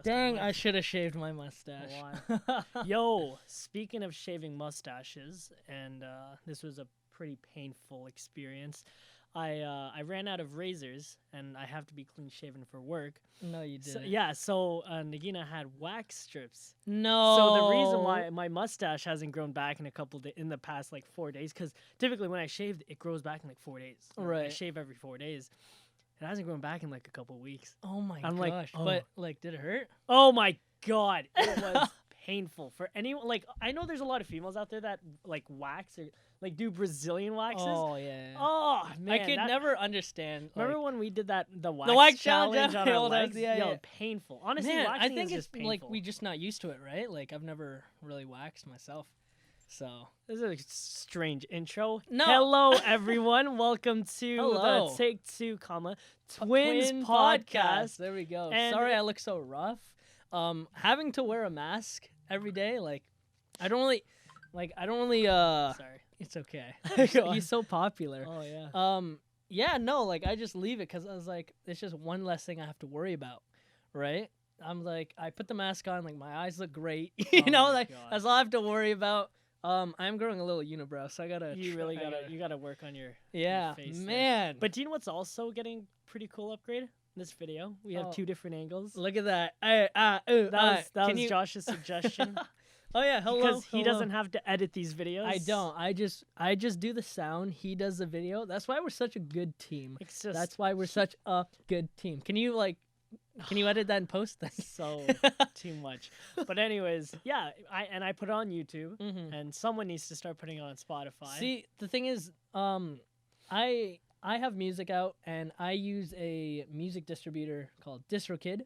Dang, I should have shaved my mustache. Yo, speaking of shaving mustaches, and this was a pretty painful experience. I ran out of razors, and I have to be clean shaven for work. No, you didn't. So Nagina had wax strips. No. So the reason why my mustache hasn't grown back in in the past like 4 days, because typically when I shaved, it grows back in like 4 days. Right. I shave every 4 days. It hasn't grown back in like a couple weeks. Oh my I'm gosh. like, oh. But like, did it hurt? Oh my god, it was painful for anyone. Like, I know there's a lot of females out there that like wax or like do Brazilian waxes. Oh yeah. Oh man, I could never understand. Remember like, when we did the wax, wax challenge challenge on on our old house? legs? Yeah, Yo, yeah. painful. Honestly, Man, waxing I think is it's just painful. like we just not used to it, right? Like I've never really waxed myself. So This is a strange intro. No. Hello, everyone. Welcome to Hello. the Take Two, Twins Twin podcast. There we go. And Sorry, I look so rough. Having to wear a mask every day, like, I don't really. Sorry. It's okay. Go on. He's so popular. Oh yeah. Yeah, no, like I just leave it because I was like, it's just one less thing I have to worry about, right? I'm like, I put the mask on, like my eyes look great, you Oh know, my like God. that's all I have to worry about. I'm growing a little unibrow, so I gotta. You really try- gotta work on your Yeah, face there. man. But do you know what's also getting pretty cool upgrade? In this video, we have Oh. 2 different angles. Look at that. That was Can you- Josh's suggestion Oh yeah, hello. because he hello. doesn't have to edit these videos. I don't. I just do the sound. He does the video. That's why we're such a good team. It's just That's why we're such a good team. Can you edit that and post that? so too much. But anyways, yeah, I put it on YouTube, Mhm. and someone needs to start putting it on Spotify. See, the thing is, I have music out and I use a music distributor called DistroKid,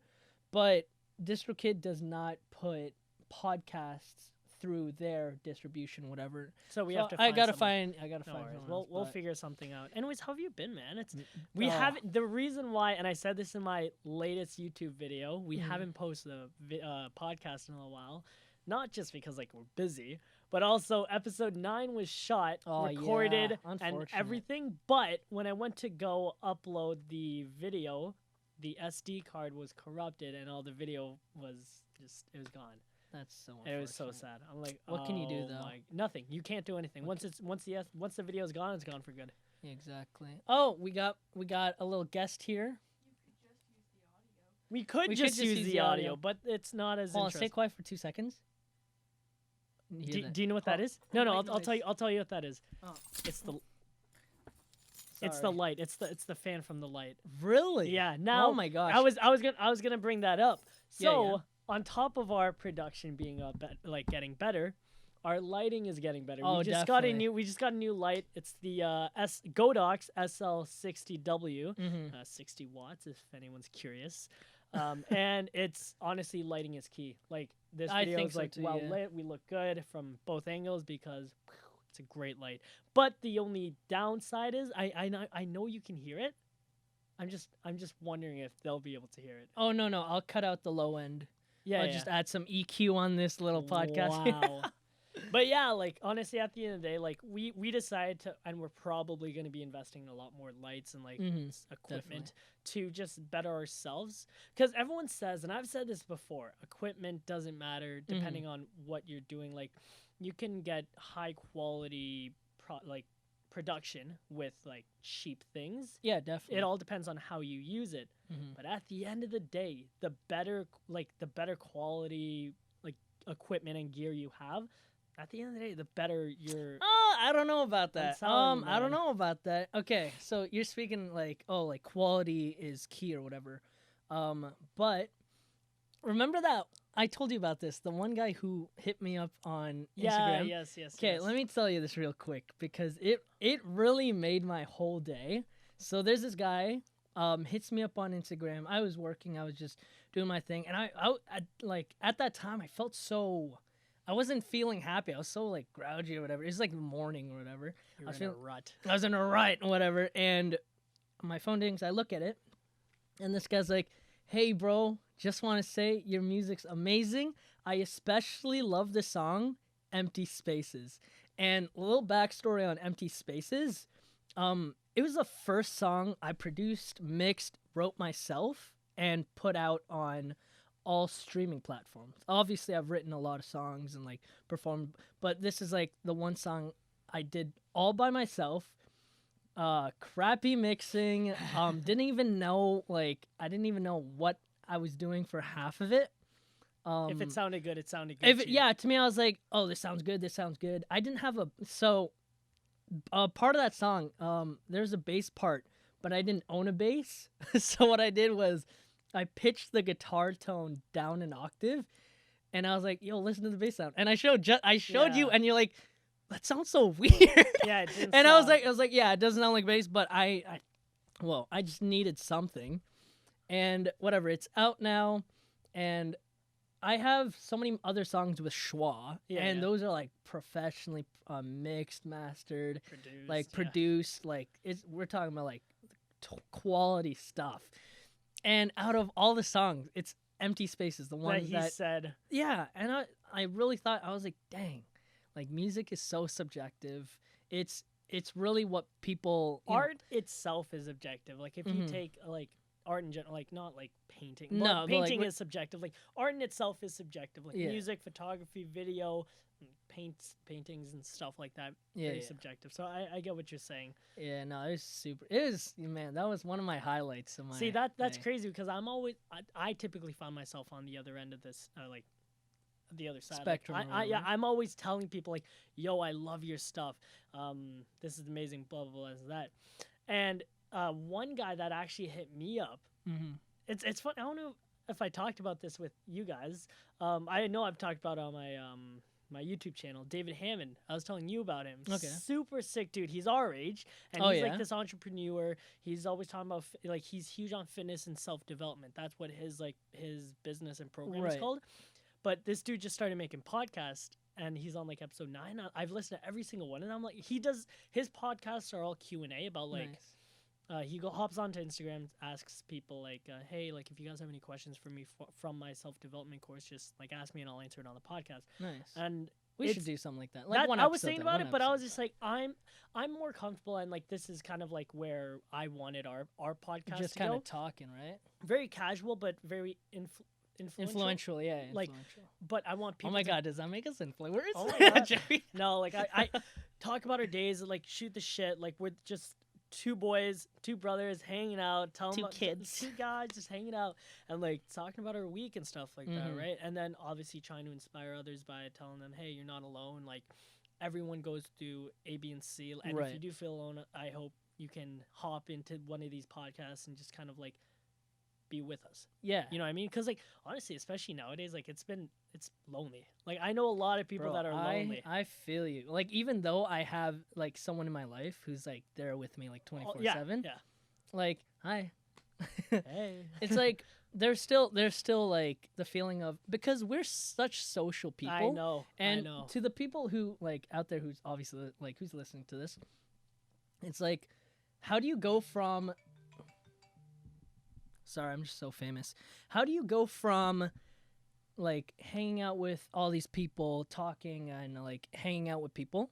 but DistroKid does not put podcasts through their distribution, whatever. so we So have to. I gotta someone. find. I gotta No find. worries. someone We'll else, we'll but- figure something out. Anyways, how have you been, man? We Oh. haven't. The reason why, and I said this in my latest YouTube video, we Mhm. haven't posted a podcast in a while. Not just because like we're busy, but also episode 9 was shot, Oh, yeah. recorded, and Unfortunate. everything. But when I went to go upload the video, the SD card was corrupted, and all the video was it was gone. That's so. And it was so unfortunate. sad. I'm like, What can you do, "Oh though?" nothing. You can't do anything. Once the video's gone, it's gone for good. Exactly. Oh, we got a little guest here. We could We just could use the audio, but it's not as Hold on, stay interesting. quiet for 2 seconds. You hear that? Do you know what that Oh, is? No, white I'll tell noise. you. I'll tell you what that is. Oh. It's the Sorry. light. It's the fan from the light. Really? Yeah. Now Oh my gosh. I was gonna bring that up. Yeah, So yeah. on top of our production being getting better, our lighting is getting better. Oh, we just definitely. got a new light. It's the Godox SL60W, Mhm. 60 watts if anyone's curious. And it's honestly, lighting is key. Like this I video think is so like too, well yeah. lit. We look good from both angles because it's a great light. But the only downside is I know you can hear it. I'm just wondering if they'll be able to hear it. Oh no, I'll cut out the low end. Yeah, I'll yeah. just add some EQ on this little podcast. Wow. But yeah, like honestly, at the end of the day, like we decided to, and we're probably going to be investing in a lot more lights and like Mhm, equipment to just better ourselves. Because everyone says, and I've said this before, equipment doesn't matter depending on what you're doing. Like you can get high quality production with like cheap things. Yeah, definitely. It all depends on how you use it. Mhm. But at the end of the day, the better quality like equipment and gear you have, at the end of the day, the better your I don't know about that. telling you, I don't man. know about that. Okay, so you're speaking like, like quality is key or whatever. But remember that I told you about this. The one guy who hit me up on Instagram. yes. Okay, let me tell you this real quick because it really made my whole day. So there's this guy hits me up on Instagram. I was working, I was just doing my thing, and I like at that time I wasn't feeling happy. I was so like grouchy or whatever. It was like morning or whatever. You're I was in a feeling- rut. I was in a rut or whatever, and my phone dings. I look at it, and this guy's like, "Hey, bro, just want to say your music's amazing. I especially love the song Empty Spaces." And a little backstory on Empty Spaces. It was the first song I produced, mixed, wrote myself, and put out on all streaming platforms. Obviously, I've written a lot of songs and like performed, but this is like the one song I did all by myself. Crappy mixing. Didn't even know I didn't even know what I was doing for half of it. If it sounded good, it sounded good. Yeah, to me, I was like, oh, this sounds good. This sounds good. I didn't have part of that song. There's a bass part, but I didn't own a bass. So what I did was I pitched the guitar tone down an octave, and I was like, yo, listen to the bass sound. And I showed you, and you're like, that sounds so weird. Yeah, it didn't and sound... I was like, yeah, it doesn't sound like bass, but I just needed something, and whatever. It's out now, and I have so many other songs with Schwa, and those are like professionally mixed, mastered, produced. Like we're talking about like quality stuff. And out of all the songs, it's Empty Spaces, the one that he said. Yeah, and I really thought, I was like, dang, like music is so subjective. It's really what people... Art itself is objective. Like if you take like art in general, like not like painting. No, well, painting is subjective. Like art in itself is subjective. Like music, photography, video, paintings and stuff like that. Very subjective. So I get what you're saying. Yeah, no, it was super. It was, man, that was one of my highlights of my... See, that's crazy because I'm always... I typically find myself on the other end of this, like the other side spectrum. I'm always telling people like, yo, I love your stuff. This is amazing, blah blah blah, that. And one guy that actually hit me up. It's fun. I don't know if I talked about this with you guys. I know I've talked about it on my my YouTube channel, David Hammond. I was telling you about him. Okay. Super sick dude. He's our age, and he's like this entrepreneur. He's always talking about like he's huge on fitness and self development. That's what his business and program is called. But this dude just started making podcasts, and he's on like episode 9. I've listened to every single one, and I'm like, his podcasts are all Q&A about like. Nice. He hops onto Instagram, asks people like, "Hey, like if you guys have any questions for me from my self-development course, just like ask me and I'll answer it on the podcast." Nice. And we should do something like that. Like one I was saying about it, but I was just like, I'm more comfortable, and like this is kind of like where I wanted our podcast just to kind go. of talking, right? Very casual, but very influential. Yeah. Like, but I want people. Oh my God, does that make us influencers? Oh my God. No, like I talk about our days, like shoot the shit, like we're just. 2 boys, 2 brothers hanging out, telling about 2 guys just hanging out and like talking about our week and stuff like that, right? And then obviously trying to inspire others by telling them, hey, you're not alone. Like everyone goes through A, B, and C, and if you do feel alone, I hope you can hop into one of these podcasts and just kind of like be with us. Yeah, you know what I mean? Because like honestly, especially nowadays, like it's lonely. Like I know a lot of people that are lonely. I feel you. Like even though I have like someone in my life who's like there with me like 24/7. Yeah. Like hi. Hey. It's like there's still like the feeling of, because we're such social people. I know. And to the people who like out there who's obviously like who's listening to this, it's like, how do you go from... Sorry, I'm just so famous. How do you go from like hanging out with all these people, talking and like hanging out with people,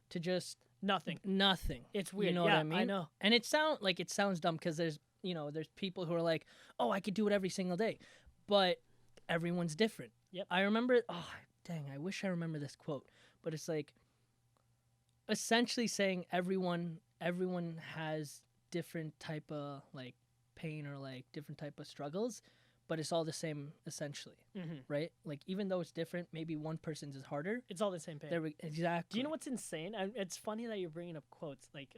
to just nothing? It's weird. You know what I mean? I know. And it sounds dumb because there's people who are like, oh, I could do it every single day, but everyone's different. Yep. I remember. Oh, dang! I wish I remember this quote, but it's like essentially saying everyone has different type of like pain or like different type of struggles, but it's all the same essentially, right? Like even though it's different, maybe one person's is harder. It's all the same pain. Exactly. Do you know what's insane? It's funny that you're bringing up quotes. Like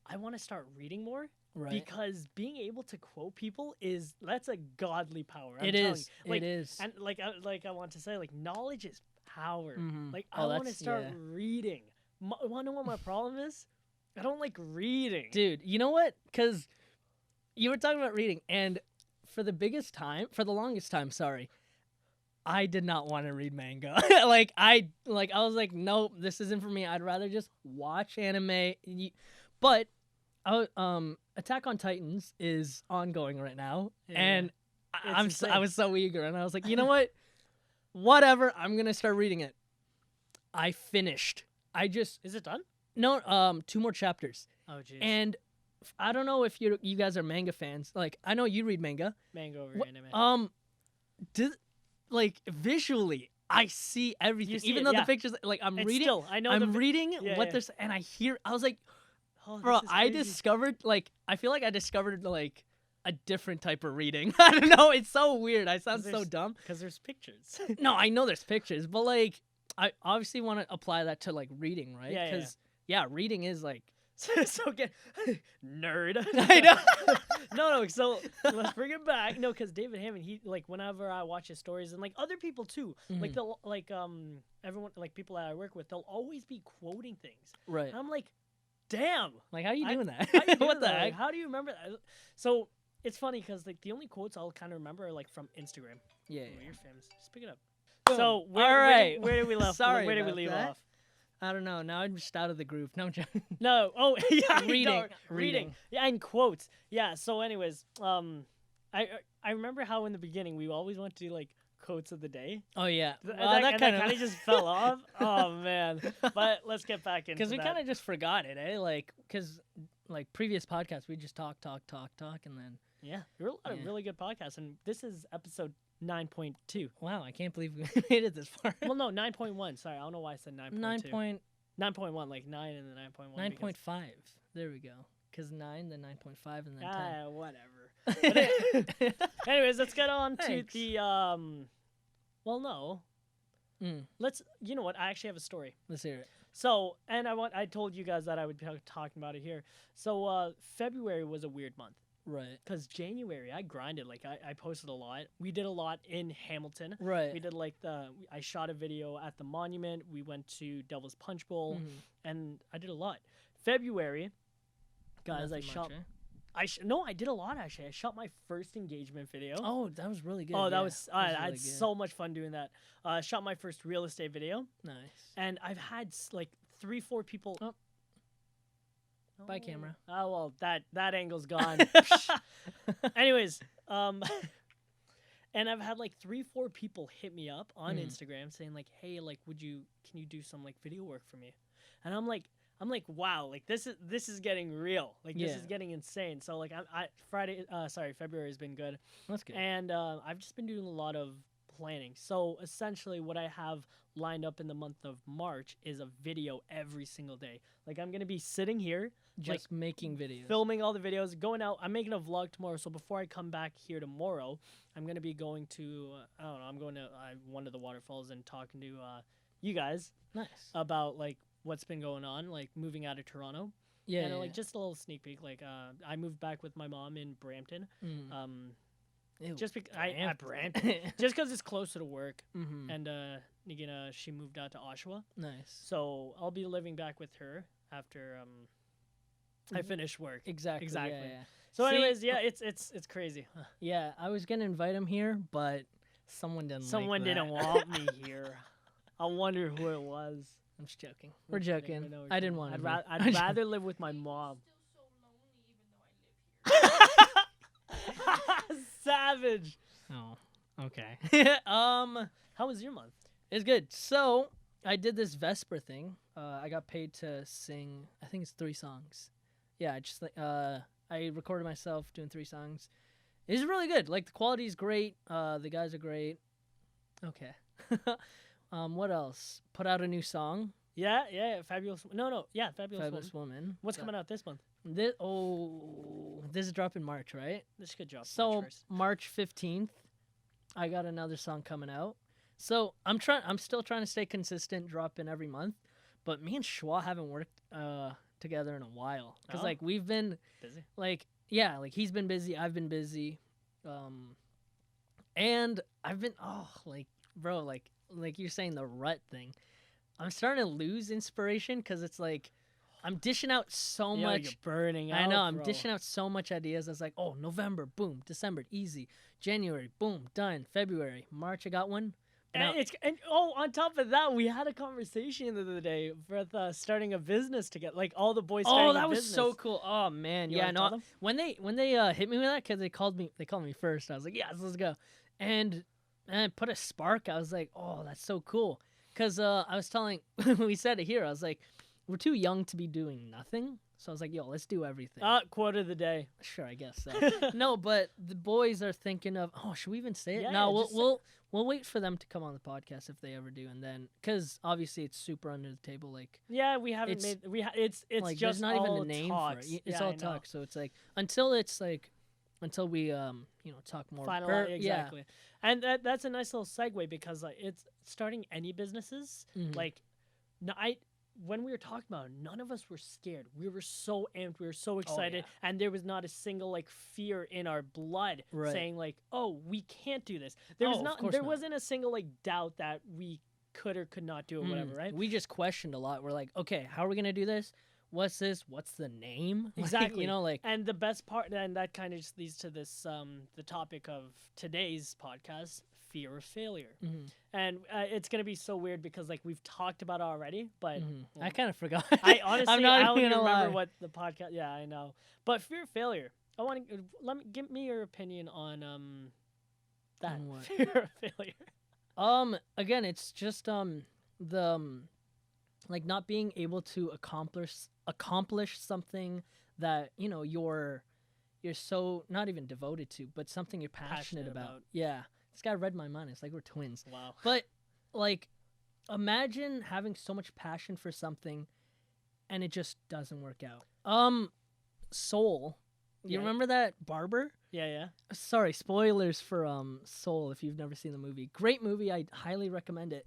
I want to start reading more, because being able to quote people that's a godly power. It is. Like, it is. And like I want to say, like knowledge is power. Like I want to start reading. Want to know what my problem is? I don't like reading, dude. You know what? Because you were talking about reading, and for the longest time, I did not want to read manga. I was like, nope, this isn't for me. I'd rather just watch anime. But Attack on Titans is ongoing right now, and I was so eager, and I was like, you know what? Whatever, I'm gonna start reading it. I finished. Is it done? No, 2 more chapters. Oh jeez. And I don't know if you guys are manga fans. Like I know you read manga. Manga over anime. like visually, I see everything, see even it, though yeah. the pictures like I'm It's reading. still, I know I'm reading yeah, what yeah. there's, and I hear. I was like, Oh, bro, this is I crazy. discovered like I feel like I discovered like a different type of reading. I don't know. It's so weird. I sound so there's- dumb. because there's pictures. No, I know there's pictures, but like I obviously want to apply that to like reading, right? Yeah, yeah. Because yeah, reading is like so get nerd. I know. no. So let's bring it back. No, because David Hammond, he like whenever I watch his stories and like other people too, like Mhm. they'll like everyone like people that I work with, they'll always be quoting things. right. And I'm like, damn. Like how you I- doing that? How you doing what the that? Like, heck? how do you remember that? So it's funny because like the only quotes I'll kind of remember are like from Instagram. Yeah. Ooh, you're famous. Just pick it up. Boom. So All where right. where did we left? Sorry Where did we about leave that. off? I don't know. Now I'm just out of the groove. No, I'm joking. No. Oh, yeah. I know. Reading. Reading. Reading. Yeah, and quotes. Yeah. So, anyways, I remember how in the beginning we always went to do like quotes of the day. Oh yeah. And Well, that kind kind of just fell off. Oh man. But let's get back into because we that. kind of just forgot it, eh? Like because like previous podcasts we just talk, and then Yeah, there were a lot of Yeah. really good podcasts, and this is episode 9.2. wow, I can't believe we made it this far. Well, no, 9.1. Sorry, I don't know why I said 9.2. 9.1, like 9 and then 9.1. 9.5. There we go. Because 9, then 9.5, and then Ah, whatever. 10. Anyways, let's get on to Thanks. the Well, no. Let's. You know what? I actually have a story. Let's hear it. So, and I told you guys that I would be talking about it here. So, February was a weird month Right. because January I grinded. Like I posted a lot. We did a lot in Hamilton. Right. We did like I shot a video at the monument. We went to Devil's Punch Bowl, Mhm. and I did a lot. February, guys, Nothing I shot. much, eh? No, I did a lot actually. I shot my first engagement video. Oh, that was really good. Oh, that yeah. was I really had good. so much fun doing that. Shot my first real estate video, nice. and I've had like 3-4 people. Oh. Bye, Oh. camera. Oh well, that angle's gone. Anyways, and I've had like 3-4 people hit me up on Mhm. Instagram saying like, "Hey, like, can you do some like video work for me?" And I'm like, wow, like this is getting real. Like this Yeah. is getting insane. So like February has been good. That's good. And I've just been doing a lot of planning. So essentially, what I have lined up in the month of March is a video every single day. Like I'm gonna be sitting here, Just making videos. filming all the videos, going out. I'm making a vlog tomorrow. So before I come back here tomorrow, I'm gonna be going to I don't know. I'm going to one of the waterfalls and talking to you guys Nice. about like what's been going on, like moving out of Toronto. Yeah. and yeah, like just a little sneak peek. Like I moved back with my mom in Brampton. yeah. Ew. Just because Brampton. just because it's closer to work, Mhm. and Nagina, she moved out to Oshawa, Nice. so I'll be living back with her after I finish work. Exactly. Exactly. Yeah, yeah. So, See, anyways, yeah, it's crazy. Yeah, I was gonna invite him here, but someone didn't. Someone like didn't that. want me here. I wonder who it was. I'm just joking. We're kidding, joking. know we're I didn't kidding. want I'd, him. ra- here. I'd rather live with my mom. Savage. Oh, okay. How was your month? It's good. So I did this Vesper thing. I got paid to sing. I think it's 3 songs. Yeah, I recorded myself doing 3 songs. It's really good. Like the quality is great. The guys are great. Okay. What else? Put out a new song. Yeah, fabulous. No, yeah, fabulous. Fabulous Woman. Woman. What's coming out this month? This is dropping March, right? This could drop. So first. March 15th, I got another song coming out. So I'm still trying to stay consistent, dropping every month. But me and Schwa haven't worked together in a while because Oh. like we've been Busy. like like he's been busy, I've been busy, and I've been bro like you're saying the rut thing. I'm starting to lose inspiration because it's like I'm dishing out so Yo, much. You're burning out. I know I'm bro. dishing out so much ideas. It's like, oh, November, boom, December, easy, January, boom, done, February, March, I got one. Now- And on top of that, we had a conversation the other day with starting a business together. Like all the boys. Oh, starting a that was so business. cool. Oh man, You yeah, wanna tell no. them? When they hit me with that, because they called me first. I was like, yes, let's go, and I put a spark. I was like, oh, that's so cool. Because I was telling, we said it here. I was like, we're too young to be doing nothing. So I was like, yo, let's do everything. Quote of the day. Sure, I guess so. No, but the boys are thinking of, oh, should we even say it? Yeah, No, yeah, just say- we'll wait for them to come on the podcast if they ever do, and then because obviously it's super under the table, like Yeah, we haven't It's- made it's like just there's not even all a name talks. for it. It's Yeah, all I know. talk. So it's like until we talk more. Finalize Yeah. exactly. And that's a nice little segue because like it's starting any businesses. Mhm. Like, no, when we were talking about it, none of us were scared. We were so amped. We were so excited, and there was not a single like fear in our blood Right. saying like, "Oh, we can't do this." There was Oh, of not. course There not. wasn't a single like doubt that we could or could not do it. Whatever, right? We just questioned a lot. We're like, okay, how are we gonna do this? What's this? What's the name? Like, Exactly. you know, like And the best part, and that kind of just leads to this, the topic of today's podcast: fear of failure. mhm, And it's gonna be so weird because like we've talked about it already, but mhm. well, I kind of forgot. I honestly I'm not I don't even even gonna remember lie. what the podcast. Yeah, I know. But fear of failure. I want to give me your opinion on that On what? fear of failure. Again, it's just the like not being able to accomplish something that you're so not even devoted to, but something you're passionate about. Yeah, this guy read my mind. It's like we're twins. Wow. But like, imagine having so much passion for something, and it just doesn't work out. Soul. You Yeah. remember that barber? Yeah. Sorry, spoilers for Soul if you've never seen the movie. Great movie. I highly recommend it.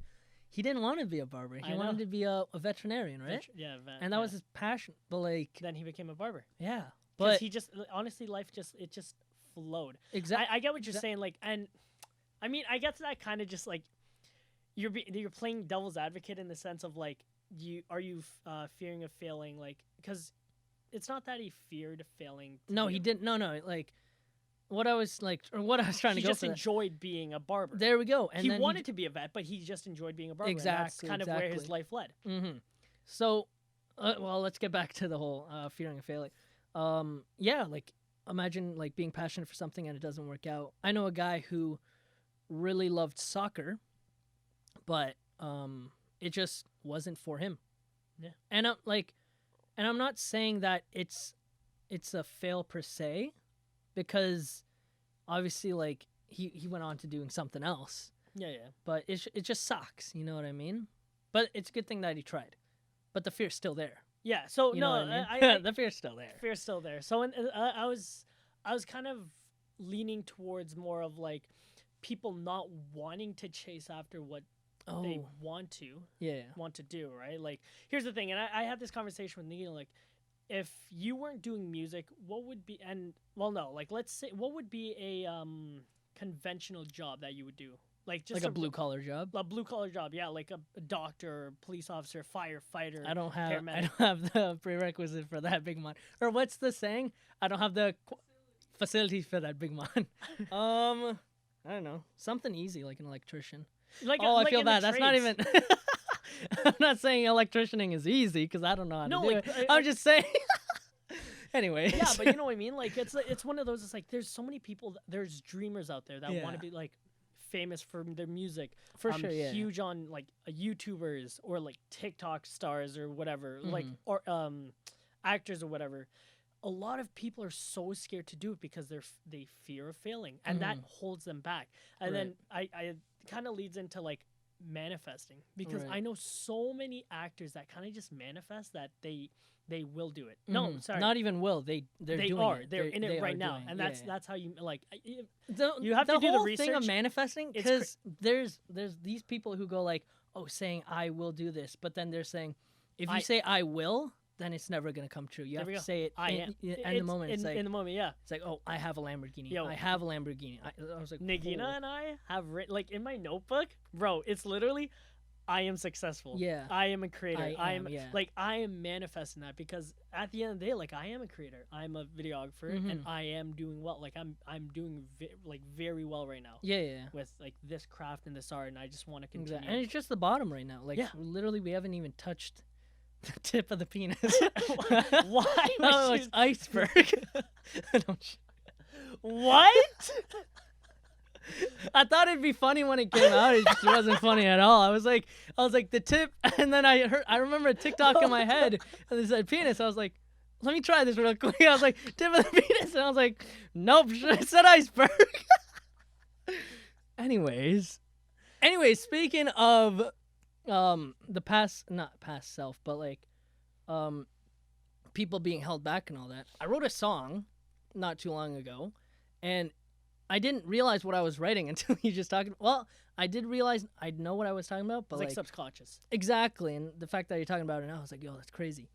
He didn't want to be a barber. He I wanted know. to be a veterinarian, right? And that was his passion. But like, Then he became a barber. yeah. But But he just honestly, life just flowed. exactly. I get what you're Exa- saying. Like, and I mean, I guess that kind of just like you're playing devil's advocate in the sense of like are you fearing of failing, like, because it's not that he feared failing. to No, be he a- didn't. No. Like, what I was trying He to go just for. enjoyed being a barber. There we go. And he then wanted to be a vet, but he just enjoyed being a barber. Exactly, And that's kind of where his exactly. life led. Mm-hmm. So, well, let's get back to the whole fearing of failing. Yeah, like imagine like being passionate for something and it doesn't work out. I know a guy who really loved soccer, but it just wasn't for him. Yeah. And I'm not saying that it's a fail per se, because obviously like he went on to doing something else. Yeah. But it just sucks, you know what I mean? But it's a good thing that he tried. But the fear's still there. Yeah. So You know no, what I I mean? The fear's still there. fear's still there. So I was kind of leaning towards more of like people not wanting to chase after what Oh, they want to yeah. do, right? Like, here's the thing, and I had this conversation with Neil, like, if you weren't doing music, what would be, and, well, no, like, let's say, what would be a conventional job that you would do? Like, just Like a blue collar job. a blue-collar job, yeah, like a doctor, police officer, firefighter. I don't have paramedic. the prerequisite for that big man. Or what's the saying? I don't have the facilities for that big man. I don't know. Something easy like an electrician. Like, Oh, I like feel in the bad. That's not trades. even. I'm not saying electricianing is easy because I don't know how No, to do like, it. I'm just saying. Anyways. Yeah, but you know what I mean? Like, it's one of those, it's like, there's so many people, there's dreamers out there that want Yeah. to be, like, famous for their music. For sure, yeah. Huge on, like, YouTubers or, like, TikTok stars or whatever. Like, Mhm. or actors or whatever. A lot of people are so scared to do it because they fear of failing. And that holds them back. And then I kind of leads into, like, manifesting. Because Right. I know so many actors that kind of just manifest that they will do it. No, Mhm. sorry. Not even will. They doing are. it. They're in they it are right now, doing it. and Yeah. that's how you like. You have to do the whole thing of research. manifesting, It's because there's these people who go like, oh, saying I will do this, but then they're saying, if you say I will, then it's never gonna come true. You There have we to go. say it I in, am. in the moment. It's like in the moment, yeah. it's like, oh, I have a Lamborghini. Yo. I have a Lamborghini. I was like, Nagina oh. and I have written, like, in my notebook, bro. It's literally, I am successful. Yeah. I am a creator. I am, yeah. like, I am manifesting that because at the end of the day, like, I am a creator. I'm a videographer, and Mhm. I am doing well. Like, I'm doing like very well right now. Yeah. With like this craft and this art, and I just want to continue. Exactly. And it's just the bottom right now. Like, Yeah. literally, we haven't even touched the tip of the penis. Why Oh, would it's you- iceberg. No, What? I thought it'd be funny when it came out. It just wasn't funny at all. I was like the tip, and then I remember a TikTok in my head, and it said penis. I was like, let me try this real quick. I was like, tip of the penis, and I was like, nope, it said iceberg. Anyways, speaking of the past, not past self, but like people being held back and all that. I wrote a song not too long ago, and I didn't realize what I was writing until you just talking. Well, I did realize I know what I was talking about, but It's like subconscious. exactly, and the fact that you're talking about it now, I was like, yo, that's crazy.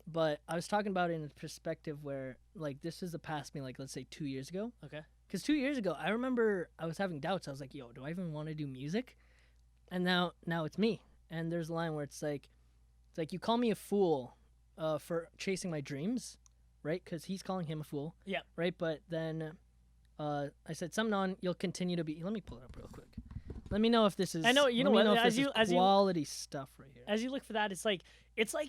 But I was talking about it in a perspective where, like, this is a past me, like, let's say 2 years ago. Okay. Because 2 years ago, I remember I was having doubts. I was like, yo, do I even want to do music? And now it's me. And there's a line where it's like, you call me a fool for chasing my dreams, right? Because he's calling him a fool. Yeah. Right? But then I said, something on, you'll continue to be. Let me pull it up real quick. Let me know if this is. I know, you know what, as you quality stuff right here. As you look for that, it's like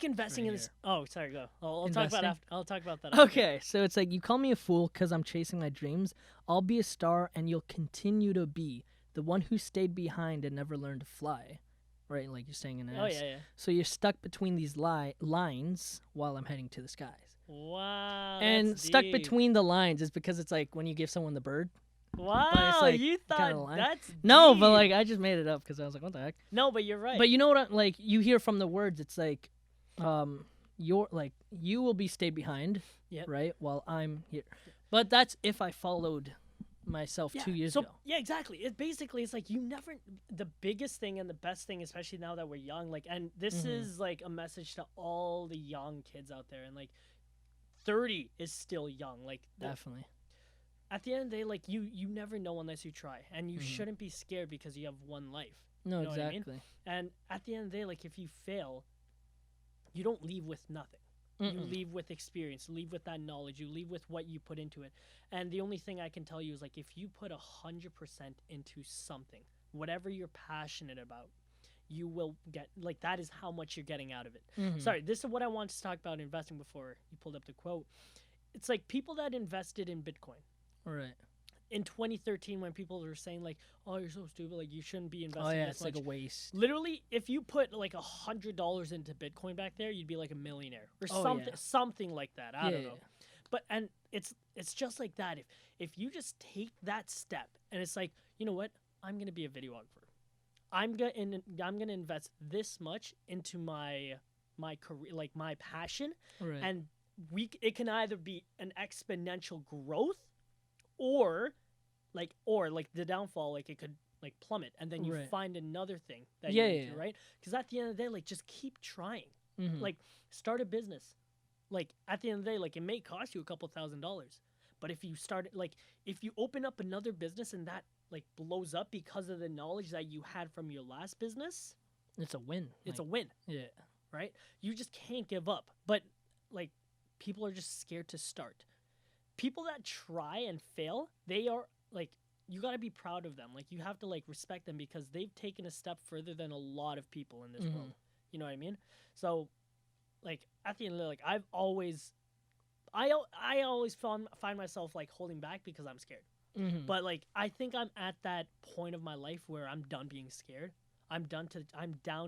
investing Right in this. here. Oh, sorry, go. I'll talk about Investing? after. I'll talk about that. After. Okay, so it's like, you call me a fool because I'm chasing my dreams. I'll be a star, and you'll continue to be the one who stayed behind and never learned to fly. Right, like you're saying in Oh yeah. So you're stuck between these lines while I'm heading to the skies. Wow. And that's stuck deep. between the lines is because it's like when you give someone the bird. Wow, like you kinda thought line. that's No, deep. but like I just made it up because I was like, what the heck? No, but you're right. But you know what? Like you hear from the words, it's like, you're like you will be stayed behind, Yep. right? While I'm here. But that's if I followed myself 2 years ago. Yeah, exactly. It basically it's like you never. The biggest thing and the best thing, especially now that we're young, like, and this Mhm. is like a message to all the young kids out there, and like, 30 is still young. Like, Definitely. at the end of the day, like you never know unless you try, and you Mhm. shouldn't be scared because you have one life. No, You know what I mean? exactly. And at the end of the day, like if you fail, you don't leave with nothing. You Mm-mm. leave with experience, you leave with that knowledge, you leave with what you put into it. And the only thing I can tell you is like if you put 100% into something, whatever you're passionate about, you will get like that is how much you're getting out of it. Mhm. Sorry, this is what I wanted to talk about investing before you pulled up the quote. It's like people that invested in Bitcoin Right. in 2013 when people were saying like, "Oh, you're so stupid! Like you shouldn't be investing Oh yeah, this it's much." like a waste. Literally, if you put like $100 into Bitcoin back there, you'd be like a millionaire or Oh, something, yeah. something like that. I don't Yeah, know. But and it's just like that. If you just take that step and it's like, you know what, I'm gonna be a videographer. I'm gonna invest this much into my career, like my passion, Right. and it can either be an exponential growth or like the downfall, like it could like plummet and then you Right. find another thing that Yeah, you into, yeah. right? Because at the end of the day, like just keep trying. Mhm. Like start a business. Like at the end of the day, like it may cost you a couple $1,000s, but if you start like if you open up another business and that like blows up because of the knowledge that you had from your last business, It's a win. it's like, a win, yeah. right? You just can't give up. But like people are just scared to start. People that try and fail, they are like you got to be proud of them. Like you have to like respect them because they've taken a step further than a lot of people in this Mhm. world. You know what I mean? So like at the end of the day, like I always find myself like holding back because I'm scared. Mhm. But like I think I'm at that point of my life where I'm done being scared. I'm down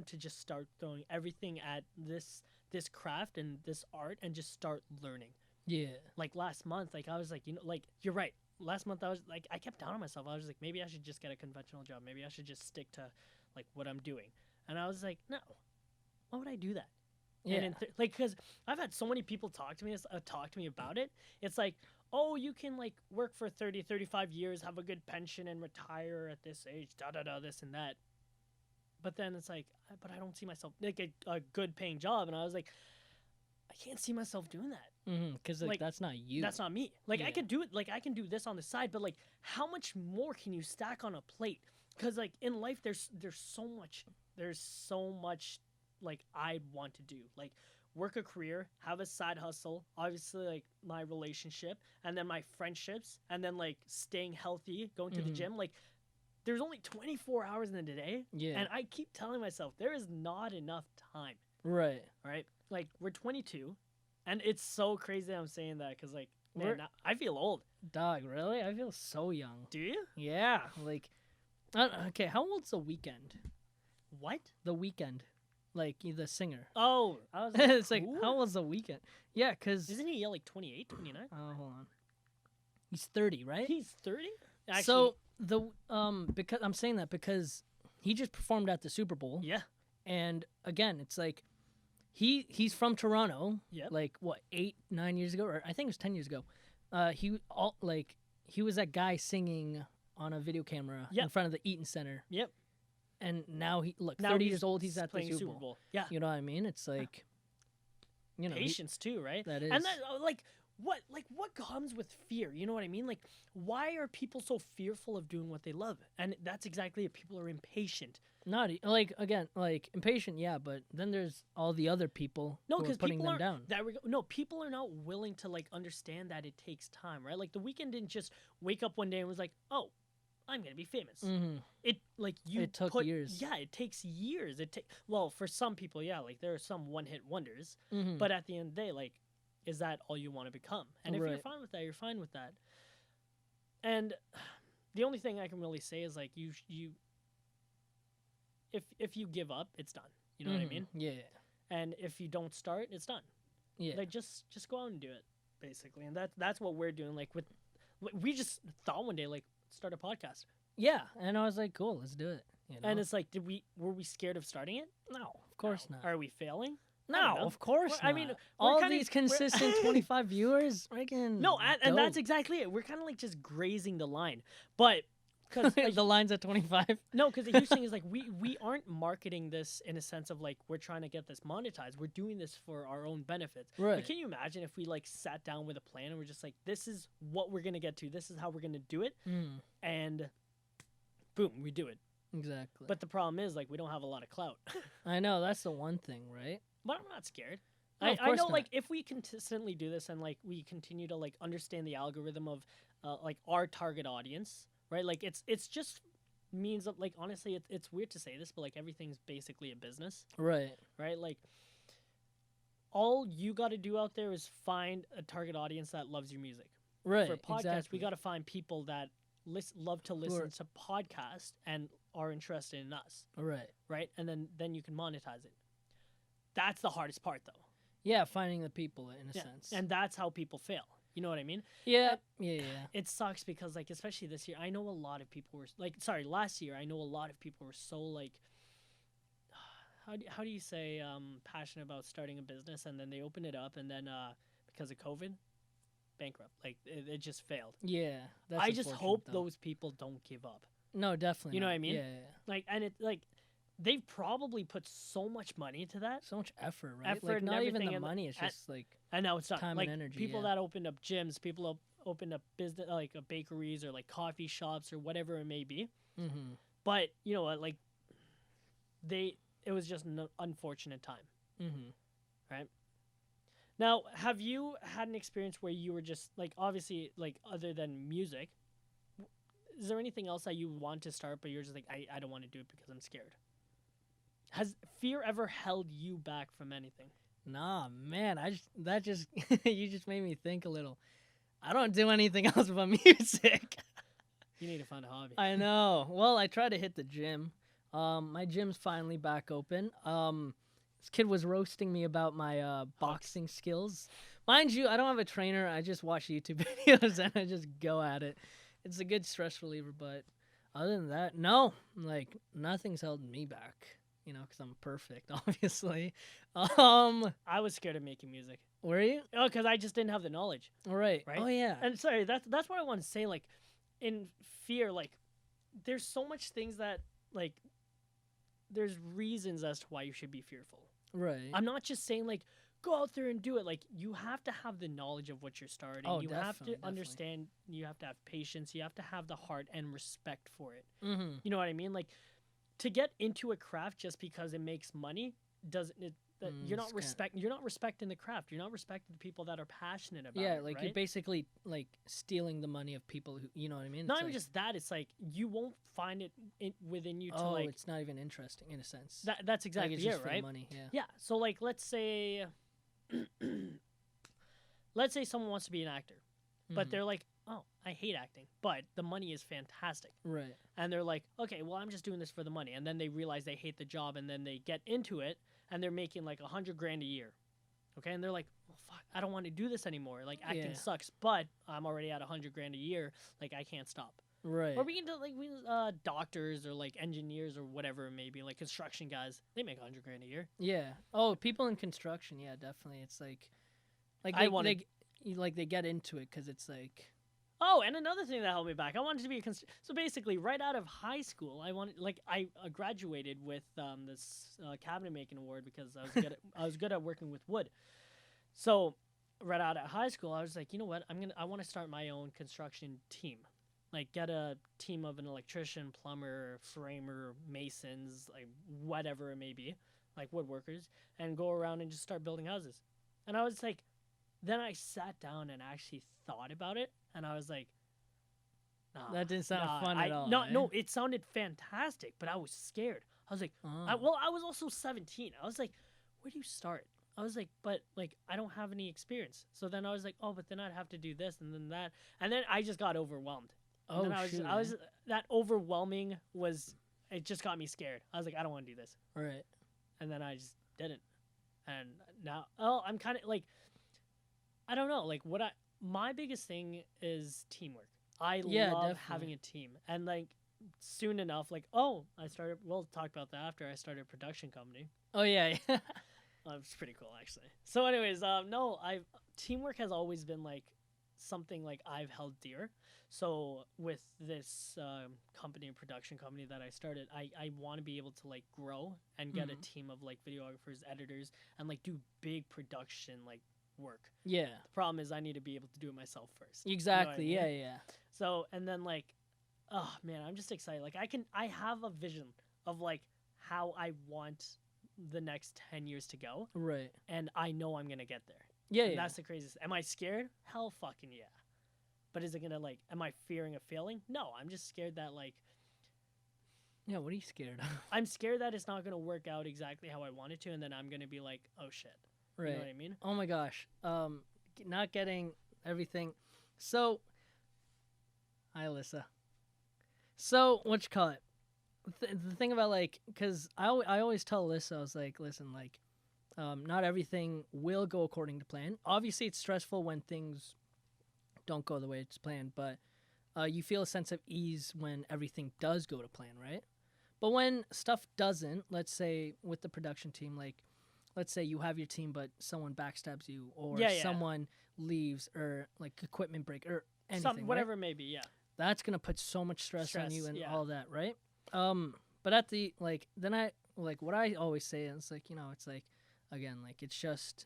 to just start throwing everything at this craft and this art and just start learning. Yeah. Like last month, like I was like, you know, like you're right. Last month I was like I kept down on myself. I was like maybe I should just get a conventional job. Maybe I should just stick to like what I'm doing. And I was like, no. Why would I do that? Yeah. And like cuz I've had so many people talk to me about it. It's like, "Oh, you can like work for 30, 35 years, have a good pension and retire at this age, this and that." But then it's like, but I don't see myself like a good paying job and I was like, I can't see myself doing that. Because like, that's not you. That's not me. Like I Yeah. could do it. Like I can do this on the side, but like how much more can you stack on a plate? Because like in life, there's so much like I want to do. Like work a career, have a side hustle, obviously like my relationship, and then my friendships, and then like staying healthy, going to the Mhm. gym. Like there's only 24 hours in the day, Yeah. and I keep telling myself there is not enough time. Right. All right, like we're 22, and it's so crazy that I'm saying that because like Man, I feel old. Dog, really? I feel so young. Do you? Yeah, like, okay, how old's The Weeknd? What? The Weeknd, like the singer. Oh, I was like, It's like, who? how old's The Weeknd? Yeah, cause Isn't he like 28, 29? hold on, he's 30, right? He's 30? So because I'm saying that because he just performed at the Super Bowl, yeah. and again, it's like he's from Toronto. Yep. Like what 8-9 years ago, or I think it was 10 years ago. He was that guy singing on a video camera Yep. in front of the Eaton Center. Yep. And now 30 he's years old. He's at the playing Super Bowl. Yeah. You know what I mean? It's like, you know, Patience too, right? that is. And that what comes with fear? You know what I mean? Like, why are people so fearful of doing what they love? And that's exactly it. People are impatient. Not like again, like impatient, yeah, but then there's all the other people No, who are because putting people them down. No, people are not willing to like understand that it takes time, right? Like The Weeknd didn't just wake up one day and was like, "Oh, I'm gonna be famous." Mm-hmm. It like you. It took years. Yeah, it takes years. Well, for some people, yeah, like there are some one-hit wonders, Mm-hmm. but at the end of the day, like, is that all you want to become? And if you're Right. fine with that, you're fine with that. And the only thing I can really say is like you if you give up, it's done. You know what I mean? Yeah, And if you don't start, it's done. yeah. Like just go out and do it, basically. And that's what we're doing. Like we just thought one day like start a podcast, Yeah, and I was like, cool, let's do it. You know? and it's like, were we scared of starting it? no, of course No. not. Are we failing? I No, don't know. of course Well, not. I mean, we're all kinda- these consistent 25 viewers, freaking No, and that's dope. exactly it. We're kind of like just grazing the line, but because the line's at 25. no, because the huge thing is like we aren't marketing this in a sense of like we're trying to get this monetized. We're doing this for our own benefits. Right. But can you imagine if we like sat down with a plan and we're just like, this is what we're gonna get to. This is how we're gonna do it, Mm, and boom, we do it. exactly. But the problem is like we don't have a lot of clout. I know that's the one thing, right? But I'm not scared. No, of I course know not. like if we consistently do this and like we continue to like understand the algorithm of like our target audience, right? Like it's just means of like honestly it's weird to say this, but like everything's basically a business, Right. right? Like all you got to do out there is find a target audience that loves your music. Right. For a podcast, exactly. we got to find people that love to listen to podcasts and are interested in us, Right. right? And then you can monetize it. That's the hardest part, though. Yeah, finding the people in a Yeah. sense. And that's how people fail. You know what I mean? yeah, yeah. It sucks because, like, especially this year, I know a lot of people were like, sorry, last year, I know a lot of people were so like, how do you say passionate about starting a business, and then they open it up, and then because of COVID, bankrupt. Like it just failed. Yeah. That's I just unfortunate, hope though. those people don't give up. No, definitely. You know not. what I mean? Yeah, yeah. Like, and it like they've probably put so much money into that, So much effort, right? Effort like and not even everything, the and- money. It's and- just like and now it's not Time and like energy, people yeah. that opened up gyms, people opened up business like bakeries or like coffee shops or whatever it may be. mm-hmm. But you know what, like it was just an unfortunate time. Mm-hmm. Now, have you had an experience where you were just like, obviously, like other than music, is there anything else that you want to start but you're just like, I don't want to do it because I'm scared? Has fear ever held you back from anything? Nah, man. You just made me think a little. I don't do anything else but music. You need to find a hobby. I know. Well, I try to hit the gym. My gym's finally back open. This kid was roasting me about my boxing skills. Mind you, I don't have a trainer. I just watch YouTube videos and I just go at it. It's a good stress reliever, but other than that, no. Like nothing's held me back. You know, because I'm perfect, obviously. I was scared of making music. Were you? Oh, because I just didn't have the knowledge. All right. Right? Oh yeah. And sorry, that's what I want to say. Like, in fear, like, there's so much things that, like, there's reasons as to why you should be fearful. Right. I'm not just saying, like, go out there and do it. Like, you have to have the knowledge of what you're starting. Oh, you have to definitely. understand. You have to have patience. You have to have the heart and respect for it. Mm-hmm. You know what I mean? Like, to get into a craft just because it makes money doesn't. You're not You're not respecting the craft. You're not respecting the people that are passionate about it. Yeah, like right? you're basically like stealing the money of people who, you know what I mean? Not It's even like, just that. It's like you won't find it within you to oh, like. it's not even interesting in a sense. That's exactly like it's just it, for right? the money. Yeah. Yeah. So like, let's say, let's say someone wants to be an actor, but Mhm. they're like, oh, I hate acting, but the money is fantastic. Right. And they're like, okay, well, I'm just doing this for the money. And then they realize they hate the job, and then they get into it, and they're making like 100 grand a year. Okay, and they're like, well, fuck, I don't want to do this anymore. Like acting Yeah. sucks, but I'm already at 100 grand a year. Like I can't stop. Right. Or we can do like doctors or like engineers or whatever it may be, like construction guys. They make 100 grand a year. Yeah. Oh, people in construction. Yeah, definitely. It's like I wanted- they get into it because it's like. Oh, and another thing that held me back, I wanted to be so basically right out of high school, I graduated with this cabinet making award because I was good at, I was good at working with wood. So right out of high school, I was like, you know what, I want to start my own construction team, like get a team of an electrician, plumber, framer, masons, like whatever it may be, like woodworkers, and go around and just start building houses. And I was like, then I sat down and actually thought about it, and I was like, nah, That didn't sound nah, fun at all, No, eh? no, it sounded fantastic, but I was scared. I was like, Oh. I was also 17. I was like, where do you start? I was like, but like I don't have any experience. So then I was like, oh, but then I'd have to do this and then that, and then I just got overwhelmed. And Oh, then shoot, I was eh? that overwhelming was it just got me scared. I was like, I don't want to do this, Right. and then I just didn't. And now, I'm kind of like, I don't know, like my biggest thing is teamwork. I Yeah, love definitely. having a team, and like soon enough, like I started. We'll talk about that after I started a production company. Oh yeah. It's pretty cool actually. So, anyways, no, teamwork has always been like something like I've held dear. So with this company and production company that I started, I want to be able to like grow and get a Mhm. team of like videographers, editors, and like do big production like work. Yeah. The problem is I need to be able to do it myself first. You know what I Exactly. mean? Yeah. Yeah. So and then like, oh man, I'm just excited. Like I have a vision of like how I want the next 10 years to go, Right. and I know I'm gonna get there. Yeah. And Yeah. that's the craziest. Am I scared? Hell fucking yeah. But is it gonna like? Am I fearing of failing? No, I'm just scared that like Yeah. What are you scared of? I'm scared that it's not gonna work out exactly how I want it to, and then I'm gonna be like, oh shit. Right. You know what I mean? Oh my gosh. Not getting everything. So, hi, Alyssa. So, what you call it? The thing about like, cause I always tell Alyssa, I was like, listen, like, not everything will go according to plan. Obviously, it's stressful when things don't go the way it's planned, but you feel a sense of ease when everything does go to plan, right? But when stuff doesn't, let's say with the production team, like, let's say you have your team, but someone backstabs you, or Yeah, yeah. someone leaves, or like equipment break, or anything, right? Whatever it may be. Yeah. That's gonna put so much stress on you Stress, and yeah. all that, right? But at the like, then I like what I always say is like, it's like, again, like it's just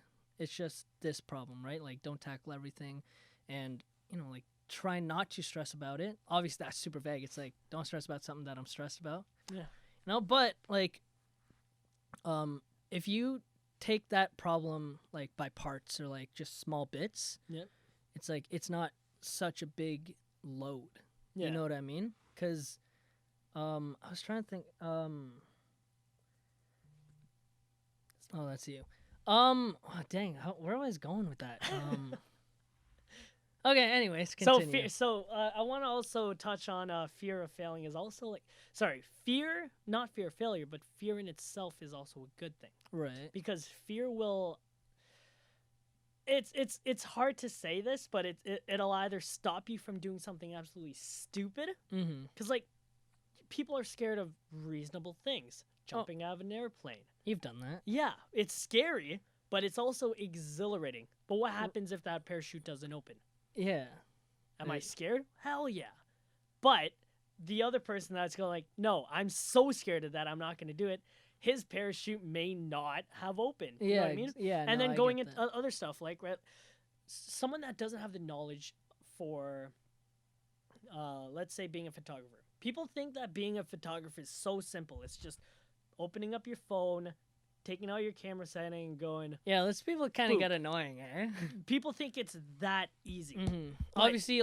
this problem, right? Like, don't tackle everything, and like try not to stress about it. Obviously, that's super vague. It's like, don't stress about something that I'm stressed about. Yeah. But like, if you take that problem like by parts or like just small bits, Yep. it's like it's not such a big load. Yeah. You know what I mean? Because I was trying to think. Oh, that's you. Oh, dang, where was I going with that? Okay, anyways, continue. I want to also touch on fear of failing is also like fear, not fear of failure, but fear in itself is also a good thing, Right. because fear will. It's hard to say this, but it'll either stop you from doing something absolutely stupid, Mm-hmm. because like people are scared of reasonable things, jumping out of an airplane. You've done that. Yeah, it's scary, but it's also exhilarating. But what happens if that parachute doesn't open? Yeah. Am I Right. scared? Hell yeah. But the other person that's going like, no, I'm so scared of that, I'm not going to do it. His parachute may not have opened. You know what I mean? Yeah. And no, then I going get into that. other stuff, like someone that doesn't have the knowledge for, let's say, being a photographer. People think that being a photographer is so simple. It's just opening up your phone, taking out your camera setting, and going. Yeah, those people kind of Boom. get annoying, eh? People think it's that easy. Mm-hmm. But- Obviously,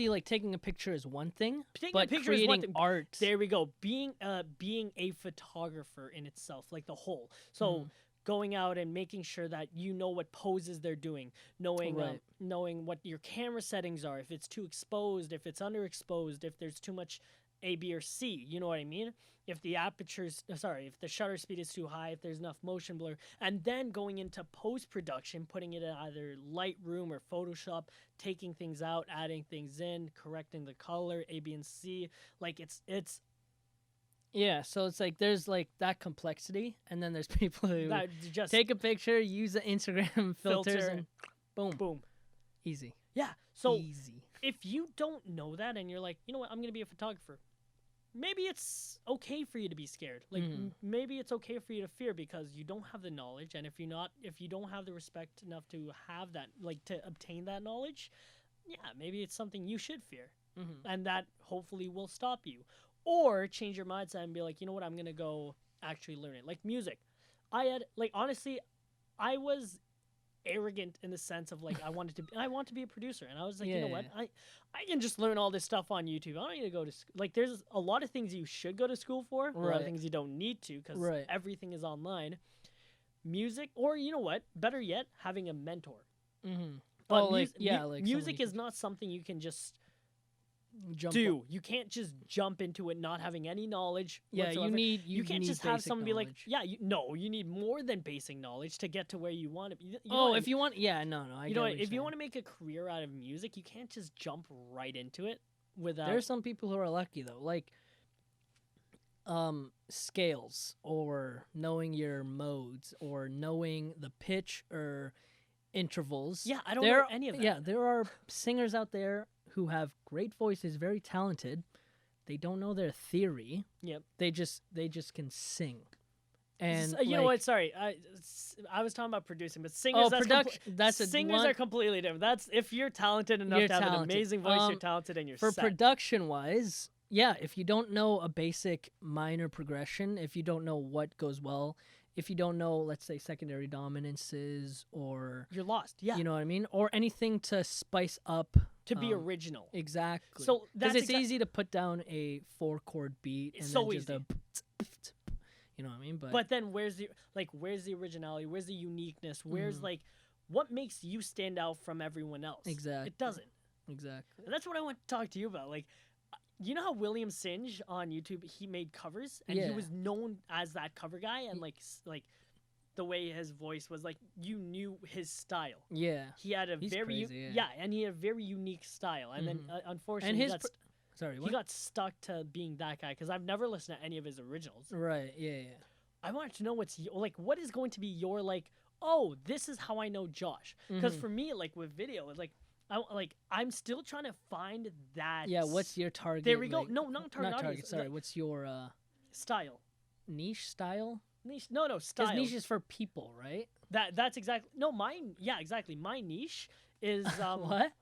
like taking a picture is one thing, Taking but a picture is creating one thing. art. There we go. Being a photographer in itself, like the whole. So Mhm. going out and making sure that you know what poses they're doing, knowing Right. knowing what your camera settings are, if it's too exposed, if it's underexposed, if there's too much A, B, or C. You know what I mean? If the if the shutter speed is too high, if there's enough motion blur, and then going into post production, putting it in either Lightroom or Photoshop, taking things out, adding things in, correcting the color, A, B, and C. Like it's Yeah, so it's like there's like that complexity, and then there's people who that just take a picture, use the Instagram filters, Filter. and boom, boom. easy. Yeah. So Easy. if you don't know that and you're like, you know what, I'm gonna be a photographer, maybe it's okay for you to be scared. Like Mhm. maybe it's okay for you to fear because you don't have the knowledge, and if you don't have the respect enough to have that, like to obtain that knowledge, yeah, maybe it's something you should fear, Mm-hmm. and that hopefully will stop you, or change your mindset and be like, you know what, I'm gonna go actually learn it. Like music, I had like honestly, I was arrogant in the sense of like I want to be a producer, and I was like, you know what, Yeah. I can just learn all this stuff on YouTube. I don't need to go to like there's a lot of things you should go to school for, a lot Right. of things you don't need to because Right. everything is online. Music, or you know what, better yet, having a mentor. Mm-hmm. But Oh, like yeah, like someone music you is not something you can just can jump do. on. You can't just jump into it not having any knowledge. Yeah, whatsoever. you need You can't need just have basic someone be like, knowledge. yeah, you need more than basic knowledge to get to where you want to be. Oh, if you want, yeah, no, I you get know what what, you're if you saying. want to make a career out of music, you can't just jump right into it without. There are some people who are lucky though, like scales or knowing your modes or knowing the pitch or intervals. Yeah, I don't there, know any of that. Yeah, there are singers out there who have great voices, very talented. They don't know their theory. Yep. They just can sing. And You know like- what? Sorry, I was talking about producing, but singers. Oh, that's production. That's a singers one, are completely different. That's if you're talented enough You're to have an talented. amazing voice, you're talented, and you're for set. production wise. Yeah, if you don't know a basic minor progression, if you don't know what goes well, if you don't know, let's say, secondary dominances or You're lost. Yeah. you know what I mean, or anything to spice up to be um, original. exactly. So because that's it's easy to put down a 4-chord beat and It's then so just easy. you know what I mean? But then where's the originality? Where's the uniqueness? Where's Mhm. like what makes you stand out from everyone else? Exactly. It doesn't. exactly. And that's what I want to talk to you about. Like, you know how William Singe on YouTube, he made covers and he Yeah. was known as that cover guy, and like the way his voice was, like you knew his style. Yeah. He had a He's very crazy, yeah. and he had a very unique style. And then Mhm. unfortunately, And he his got, Sorry, he what? got stuck to being that guy because I've never listened to any of his originals. Right. Yeah. Yeah. I wanted to know like what is going to be your like, oh, this is how I know Josh. Because Mhm. for me, like with video, it's like I'm still trying to find that. Yeah. What's your target? There we go. like- No, not target audience. Sorry. What's your Style. niche style? Niche. No, Because style. niche is for people, right? That's exactly no mine. Yeah, exactly. My niche is What?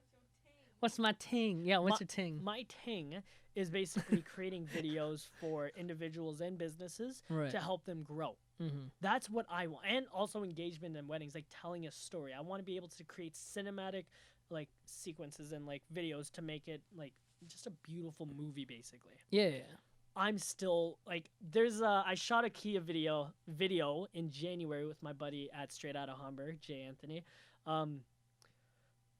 What's my ting? Yeah. What's my- your ting? My ting is basically creating videos for individuals and businesses Right. to help them grow. Mm-hmm. That's what I want, and also engagement in weddings, like telling a story. I want to be able to create cinematic like sequences and like videos to make it like just a beautiful movie, basically. Yeah. Yeah. I'm still like I shot a Kia video in January with my buddy at Straight Outta Hamburg, Jay Anthony.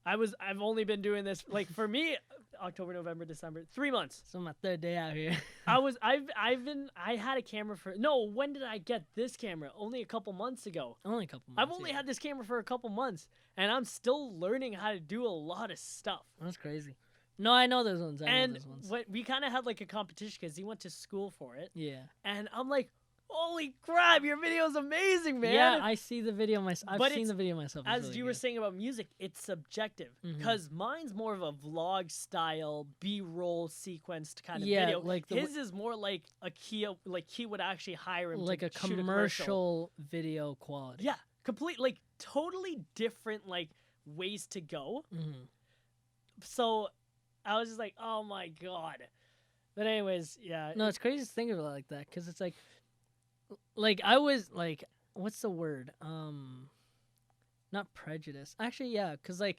I've only been doing this like for me October, November, December, 3 months. So my third day out here. I had a camera for when did I get this camera? Only a couple months ago. Only a couple months. I've only had this camera for a couple months, and I'm still learning how to do a lot of stuff. That's crazy. No, I know those ones. I know And those ones. what we kind of had like a competition because he went to school for it, Yeah. and I'm like, holy crap, your video's amazing, man. Yeah, I see the video myself. I've But seen it's- the video myself. It's As really you were good. saying about music, it's subjective Mhm. because mine's more of a vlog style, B-roll sequenced kind of Yeah, video. like the His is more like a Kia, like he would actually hire him like to a shoot a commercial. commercial video quality. Yeah, complete, like totally different like ways to go. Mhm. So I was just like, oh my god. But anyways, yeah. No, it's crazy to think of it like that because it's like I was like, what's the word? Not prejudice. Actually, yeah, because like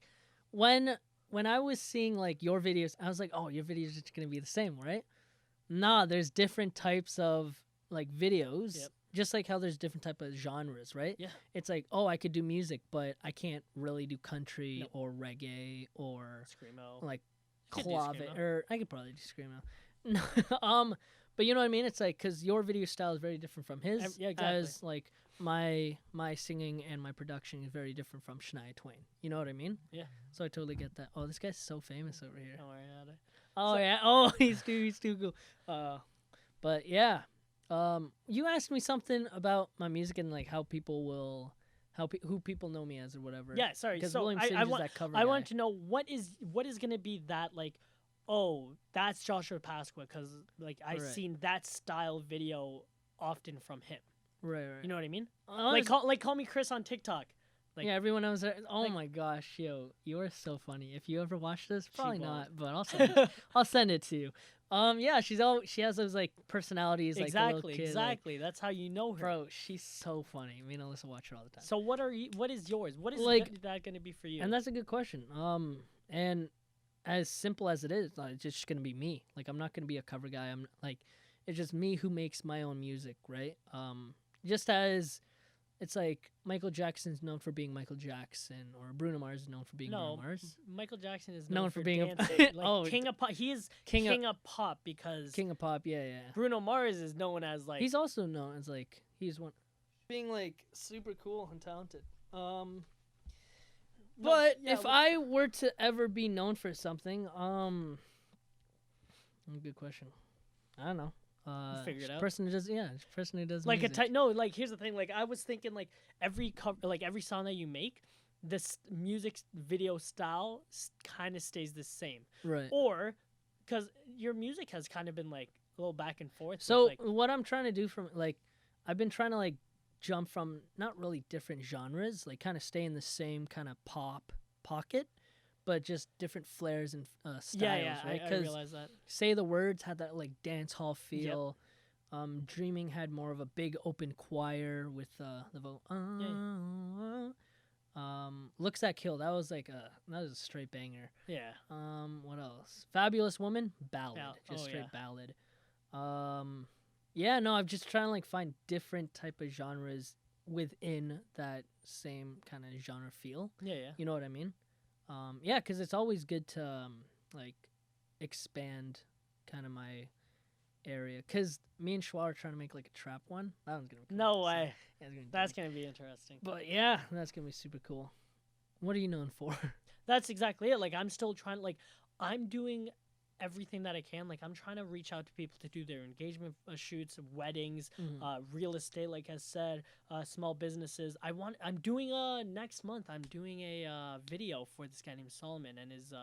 when I was seeing like your videos, I was like, oh, your videos are just gonna be the same, right? Nah, there's different types of like videos, Yep. just like how there's different type of genres, right? Yeah. It's like, oh, I could do music, but I can't really do country Nope. or reggae or Screamo. like You could do clave, screamo. or I could probably do screamo. No, but you know what I mean? It's like, because your video style is very different from his, Yeah, exactly. as like my singing and my production is very different from Shania Twain. You know what I mean? Yeah. So I totally get that. Oh, this guy's so famous over here. Don't worry about it. Oh So- yeah. Oh, he's too cool. But yeah. You asked me something about my music and like how people will, who people know me as or whatever. Yeah, sorry. Because So William I Sage is want that cover I guy. want to know what is gonna be that like. Oh, that's Joshua Pasqua because like I've Right. seen that style video often from him. Right. You know what I mean? Honest- Call me Chris on TikTok. like- yeah, everyone knows that. Oh like- my gosh, yo, you are so funny. If you ever watch this, probably won't. not, but I'll send it. I'll send it to you. Yeah, she has those like personalities, like a little kid, like- Exactly. That's how you know her. bro, she's so funny. Me and Alyssa watch her all the time. So what is yours? What is Like- that going to be for you? And that's a good question. And as simple as it is, like, it's just gonna be me. Like, I'm not gonna be a cover guy. I'm like, it's just me who makes my own music, right? Just as it's like Michael Jackson's known for being Michael Jackson, or Bruno Mars is known for being no, Bruno Mars. Michael Jackson is Known for being a- dancing. Like, Oh, king of pop. He is King king, of- of pop because King of Pop, yeah. Bruno Mars is known as like He's also known as like he's one being like super cool and talented. No, But yeah, if I were to ever be known for something, good question. I don't know. figure it out. Person who does, person who does like music. a type. No, like here's the thing. Like I was thinking, like every cover, like every song that you make, this music video style kind of stays the same, right. or because your music has kind of been like a little back and forth. with, So like, what I'm trying to do from like, I've been trying to like jump from not really different genres, like kind of stay in the same kind of pop pocket, but just different flares and styles, yeah, right? I realize that. Say the Words had that like dance hall feel. Dreaming had more of a big open choir with the vocal. Looks That Kill, that was a straight banger. Yeah, What else? Fabulous Woman, ballad, just straight ballad. Yeah, no, I'm just trying to like find different type of genres within that same kind of genre feel. yeah. You know what I mean? Yeah, because it's always good to like expand kind of my area. Because me and Schwa are trying to make like a trap one. That one's gonna be cool. No So, way. yeah, it's gonna be That's dope. gonna be interesting. But yeah, that's gonna be super cool. What are you known for? That's exactly it. Like I'm still trying. Like I'm doing everything that I can. Like I'm trying to reach out to people to do their engagement shoots, weddings, real estate. Like I said, small businesses. I'm doing next month. I'm doing a video for this guy named Solomon, and his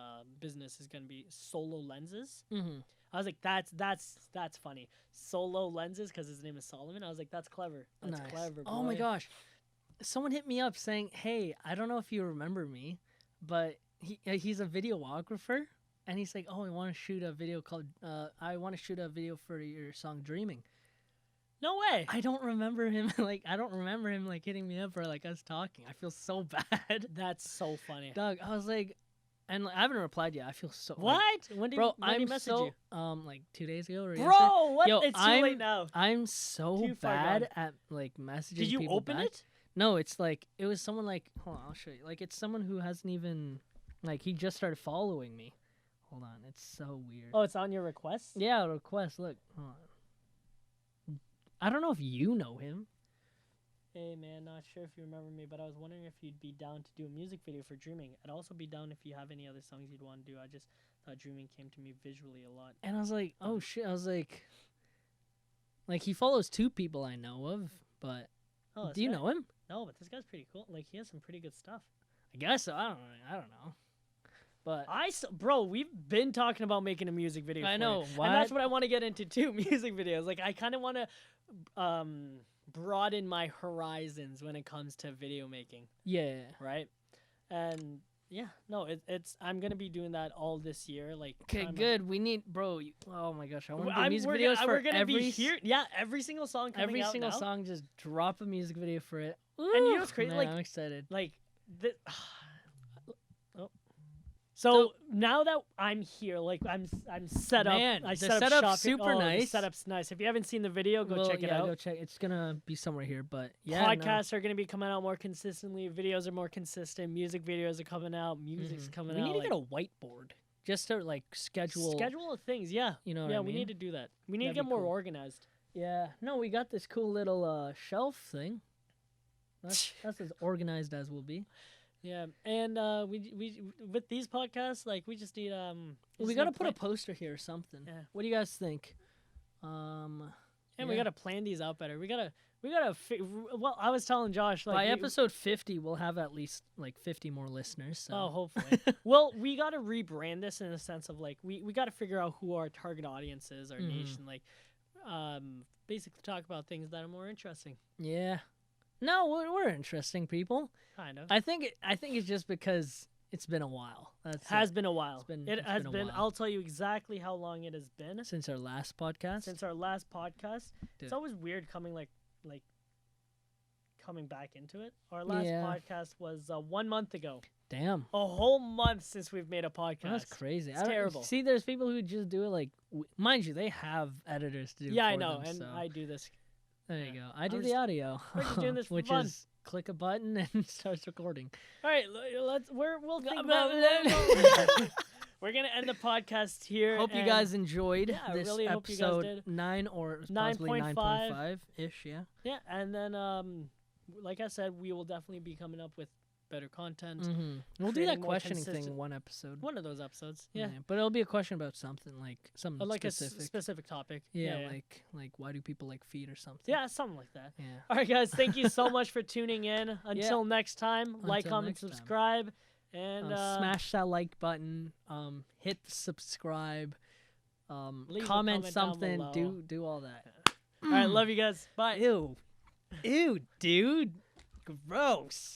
business is gonna be Solo Lenses. Mm-hmm. I was like, that's funny. Solo Lenses because his name is Solomon. I was like, that's clever. That's Nice. clever. Oh my boy. gosh. Someone hit me up saying, "Hey, I don't know if you remember me, but he's a videographer, and he's like, oh, I want to shoot a video called I want to shoot a video for your song Dreaming." No way. I don't remember him like hitting me up or like us talking. I feel so bad. That's so funny. Doug, I was like, and I haven't replied yet. I feel so like, What? When did bro, when did he I'm message so you? like 2 days ago or yesterday. Bro, what? Yo, It's too late now. I'm so Too far bad gone. at like messaging Did you people open back. it? No, it's like it was someone like, hold on, I'll show you. Like it's someone who hasn't even like he just started following me. Hold on, it's so weird. Oh, it's on your request? Yeah, request. Look, hold on. I don't know if you know him. Hey man, not sure if you remember me, but I was wondering if you'd be down to do a music video for Dreaming. I'd also be down if you have any other songs you'd want to do. I just thought Dreaming came to me visually a lot. And I was like, oh shit. I was like he follows 2 people I know of, but Oh, that's do you right. know him? No, but this guy's pretty cool. Like he has some pretty good stuff. I guess so. I don't know. But Bro, we've been talking about making a music video. I for know. it. What? And that's what I want to get into too. Music videos. Like I kind of want to broaden my horizons when it comes to video making. Yeah. Right? And yeah, no, it's I'm gonna be doing that all this year. Like, Okay, I'm- good. We need, bro. Oh my gosh, I want to do I'm- music we're videos gonna, for we're gonna every be here. Yeah, every single song coming every out single now. song. Just drop a music video for it. And you know Ooh, what's crazy? man, Like- I'm excited. Like the. Oh. So now that I'm here, like I'm set up. Man, I the set up setup's shop. super The nice. setup's nice. If you haven't seen the video, go Well, check it yeah, out. go check. It's gonna be somewhere here, but yeah, Podcasts are going to be coming out more consistently. Videos are more consistent. Music videos are coming out. Music's coming we out. need to get a whiteboard just to like schedule. schedule of things. Yeah, You know what yeah. I We mean? need to do that. We need That'd to be get more cool. organized. Yeah. No, we got this cool little shelf thing. That's as organized as we'll be. Yeah, and we with these podcasts, like we just need We gotta put a poster here or something. Yeah. What do you guys think? and yeah. we gotta plan these out better. We gotta. Well, I was telling Josh like By episode 50, we'll have at least like 50 more listeners. So. Oh, hopefully. Well, we got to rebrand this in a sense of like we got to figure out who our target audience is, our nation, like basically talk about things that are more interesting. Yeah. No, we're interesting people. Kind of. I think it's just because it's been a while. That's Has it. been a while. It's It has been a been. while. I'll tell you exactly how long it has been Since our last podcast. since our last podcast. Dude. It's always weird coming coming back into it. Our last Yeah. podcast was 1 month ago. Damn. A whole month since we've made a podcast. That's crazy. It's terrible. See, there's people who just do it like, mind you, they have editors to do. Yeah, it I for know, them, and so. I do this. There you go. I do I'm the just- audio. we're just doing this for which fun. is click a button and it starts recording. All right, we'll think blah, about blah, blah. We're gonna end the podcast here. Hope you and- guys enjoyed Yeah, I this really hope you guys episode did. 9 or possibly 9.5. 9.5 ish. Yeah. Yeah, and then like I said, we will definitely be coming up with better content. We'll do Creating that more questioning thing consistent- one episode. One of those episodes. Yeah. But it'll be a question about something like something Like specific. a specific topic. yeah, like why do people like feet or something? Yeah, something like that. Yeah. All right, guys. Thank you so much for tuning in. Until next time, like, Until comment, next time. subscribe, and Smash that like button. Hit the subscribe. Leave a Comment comment down something. below. Do all that. All right, love you guys. Bye. Ew, dude. Gross.